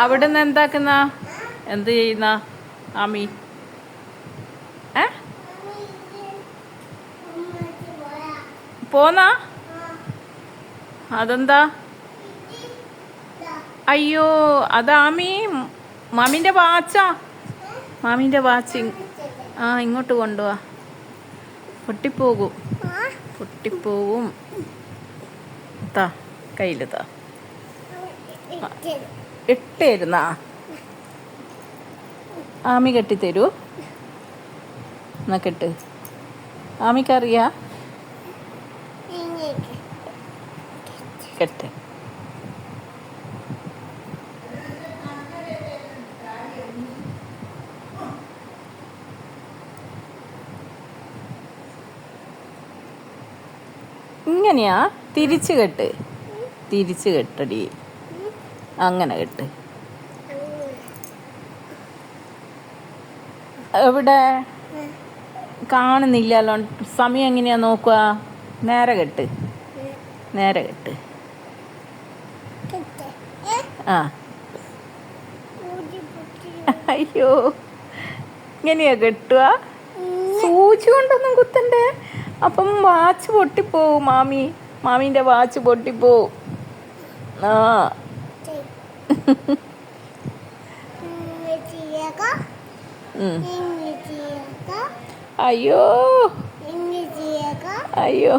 അവിടെ നിന്ന് എന്താക്കുന്ന എന്ത് ചെയ്യുന്ന ആമി? പോന്നാ? അതെന്താ? അയ്യോ, അതാമി മാമിൻ്റെ വാച്ചാ. മാമിൻ്റെ വാച്ച് ഇങ്ങോട്ട് കൊണ്ടുപോവാ. പൊട്ടിപ്പോകും, പൊട്ടിപ്പോവും. താ കയ്യിൽ താ. ഇട്ടായിരുന്നാ? ആമി കെട്ടിത്തരൂ? എന്നാ കെട്ട്. ആമിക്കറിയാ? കെട്ട്. ഇങ്ങനെയാ? തിരിച്ച് കെട്ട്, തിരിച്ച് കെട്ടടി. അങ്ങനെ കെട്ട്. എവിടെ കാണുന്നില്ലല്ലോ? സമയം എങ്ങനെയാ നോക്കുക? നേരെ കെട്ട്, നേരെ കെട്ട്. ആ, അയ്യോ, ഇങ്ങനെയാ കെട്ടുക? സൂചി കൊണ്ടൊന്നും കുത്തണ്ടേ? അപ്പം വാച്ച് പൊട്ടിപ്പോവും മാമി. മാമീൻ്റെ വാച്ച് പൊട്ടിപ്പോവും. ആ അയ്യോ, അയ്യോ.